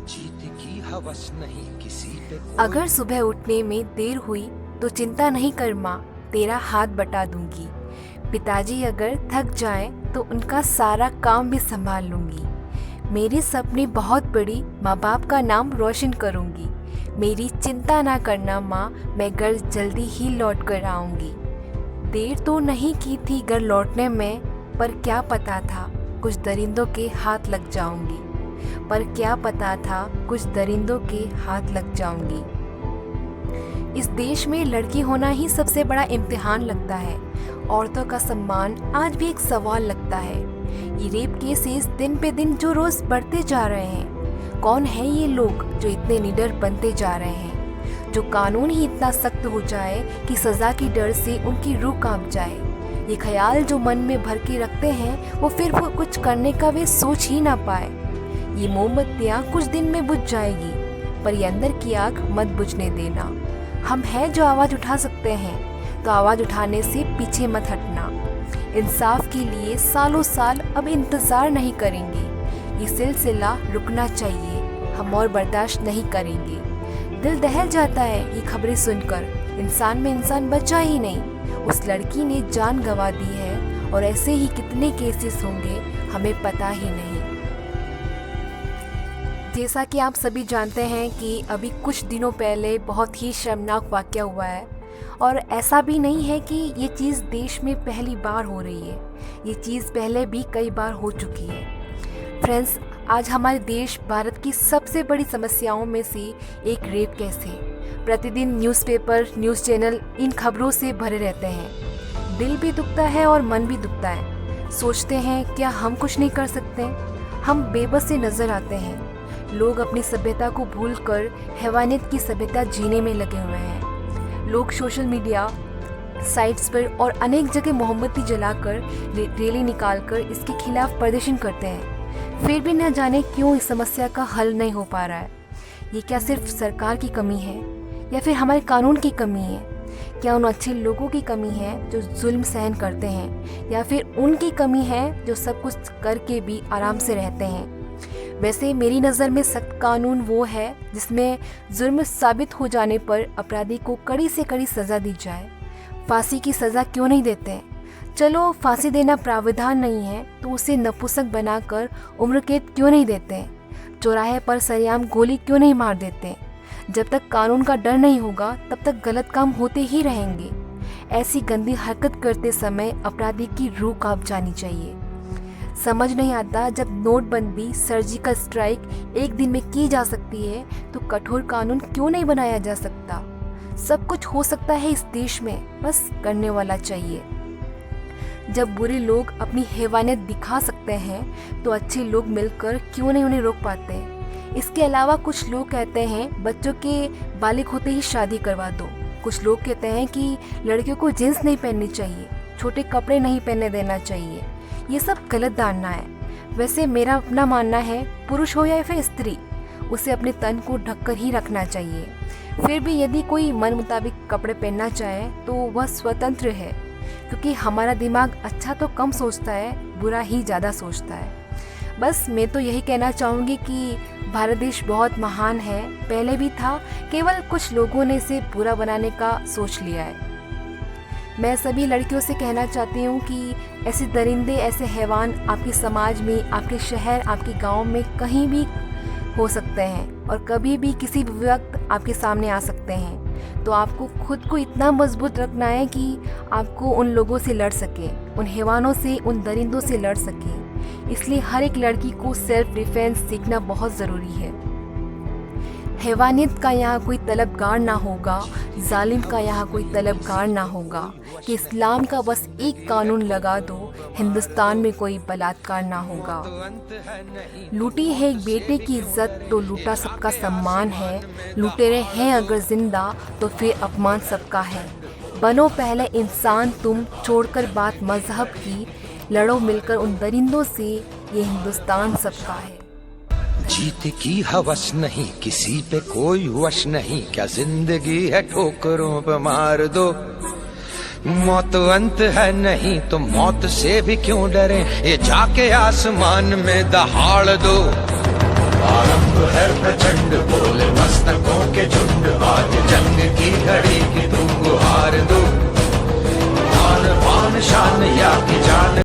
जीत की हवस नहीं किसी पे। अगर सुबह उठने में देर हुई तो चिंता नहीं कर माँ, तेरा हाथ बटा दूंगी। पिताजी अगर थक जाएं तो उनका सारा काम भी संभाल लूंगी। मेरे सपने बहुत बड़ी, माँ बाप का नाम रोशन करूंगी। मेरी चिंता ना करना माँ, मैं घर जल्दी ही लौट कर आऊंगी। देर तो नहीं की थी घर लौटने में, पर क्या पता था कुछ दरिंदों के हाथ लग जाऊंगी। पर क्या पता था कुछ दरिंदों के हाथ लग जाऊंगी। इस देश में लड़की होना ही सबसे बड़ा इम्तिहान लगता है। औरतों का सम्मान आज भी एक सवाल लगता है। ये रेप केसेस दिन पे दिन जो रोज बढ़ते जा रहे हैं। कौन है ये लोग जो इतने निडर बनते जा रहे हैं, जो कानून ही इतना सख्त हो जाए कि सजा की डर से उनकी रूह कांप जाए। ये ख्याल जो मन में भर के रखते हैं वो फिर वो कुछ करने का वे सोच ही ना पाए। ये मोमबत्तियाँ कुछ दिन में बुझ जाएगी, पर ये अंदर की आग मत बुझने देना। हम हैं जो आवाज़ उठा सकते हैं, तो आवाज़ उठाने से पीछे मत हटना। इंसाफ के लिए सालों साल अब इंतज़ार नहीं करेंगे। ये सिलसिला रुकना चाहिए, हम और बर्दाश्त नहीं करेंगे। दिल दहल जाता है ये खबरें सुनकर, इंसान में इंसान बचा ही नहीं। उस लड़की ने जान गंवा दी है और ऐसे ही कितने केसेस होंगे हमें पता ही नहीं। जैसा कि आप सभी जानते हैं कि अभी कुछ दिनों पहले बहुत ही शर्मनाक वाक़या हुआ है, और ऐसा भी नहीं है कि ये चीज़ देश में पहली बार हो रही है। ये चीज़ पहले भी कई बार हो चुकी है। फ्रेंड्स, आज हमारे देश भारत की सबसे बड़ी समस्याओं में से एक रेप केस है। प्रतिदिन न्यूज़पेपर, न्यूज़ चैनल इन खबरों से भरे रहते हैं। दिल भी दुखता है और मन भी दुखता है। सोचते हैं क्या हम कुछ नहीं कर सकते? हम बेबस से नज़र आते हैं। लोग अपनी सभ्यता को भूलकर हैवानियत की सभ्यता जीने में लगे हुए हैं। लोग सोशल मीडिया साइट्स पर और अनेक जगह मोमबत्ती जलाकर, रैली निकालकर इसके खिलाफ प्रदर्शन करते हैं। फिर भी न जाने क्यों इस समस्या का हल नहीं हो पा रहा है। ये क्या सिर्फ सरकार की कमी है या फिर हमारे कानून की कमी है? क्या उन अच्छे लोगों की कमी है जो जुल्म सहन करते हैं, या फिर उनकी कमी है जो सब कुछ करके भी आराम से रहते हैं? वैसे मेरी नज़र में सख्त कानून वो है जिसमें जुर्म साबित हो जाने पर अपराधी को कड़ी से कड़ी सज़ा दी जाए। फांसी की सज़ा क्यों नहीं देते? चलो फांसी देना प्रावधान नहीं है तो उसे नपुंसक बनाकर उम्र कैद क्यों नहीं देते? चौराहे पर सरेआम गोली क्यों नहीं मार देते? जब तक कानून का डर नहीं होगा तब तक गलत काम होते ही रहेंगे। ऐसी गंदी हरकत करते समय अपराधी की रूह कांप जानी चाहिए। समझ नहीं आता, जब नोटबंदी, सर्जिकल स्ट्राइक एक दिन में की जा सकती है तो कठोर कानून क्यों नहीं बनाया जा सकता? सब कुछ हो सकता है इस देश में, बस करने वाला चाहिए। जब बुरे लोग अपनी हैवानियत दिखा सकते हैं तो अच्छे लोग मिलकर क्यों नहीं उन्हें रोक पाते? इसके अलावा कुछ लोग कहते हैं बच्चों के बालिग होते ही शादी करवा दो। कुछ लोग कहते हैं कि लड़कियों को जींस नहीं पहननी चाहिए, छोटे कपड़े नहीं पहनने देना चाहिए। ये सब गलत धारणा है। वैसे मेरा अपना मानना है, पुरुष हो या फिर स्त्री, उसे अपने तन को ढककर ही रखना चाहिए। फिर भी यदि कोई मन मुताबिक कपड़े पहनना चाहे तो वह स्वतंत्र है, क्योंकि हमारा दिमाग अच्छा तो कम सोचता है, बुरा ही ज़्यादा सोचता है। बस मैं तो यही कहना चाहूँगी कि भारत देश बहुत महान है, पहले भी था, केवल कुछ लोगों ने इसे बुरा बनाने का सोच लिया है। मैं सभी लड़कियों से कहना चाहती हूँ कि ऐसे दरिंदे, ऐसे हैवान आपके समाज में, आपके शहर, आपके गांव में कहीं भी हो सकते हैं और कभी भी किसी भी वक्त आपके सामने आ सकते हैं। तो आपको खुद को इतना मजबूत रखना है कि आपको उन लोगों से लड़ सके, उन हैवानों से, उन दरिंदों से लड़ सके। इसलिए हर एक लड़की को सेल्फ डिफेंस सीखना बहुत ज़रूरी है। हैवानियत का यहाँ कोई तलबगार ना होगा, जालिम का यहाँ कोई तलबगार ना होगा। कि इस्लाम का बस एक कानून लगा दो, हिंदुस्तान में कोई बलात्कार ना होगा। लूटी है एक बेटे की इज्जत तो लूटा सबका सम्मान है। लुटेरे हैं अगर जिंदा तो फिर अपमान सबका है। बनो पहले इंसान तुम, छोड़कर बात मजहब की, लड़ो मिलकर उन दरिंदों से, ये हिंदुस्तान सबका है। जीत की हवस नहीं किसी पे कोई वश नहीं, क्या जिंदगी है ठोकरों पे मार दो। मौत अंत है नहीं तो मौत से भी क्यों डरे, ये जाके आसमान में दहाड़ दो।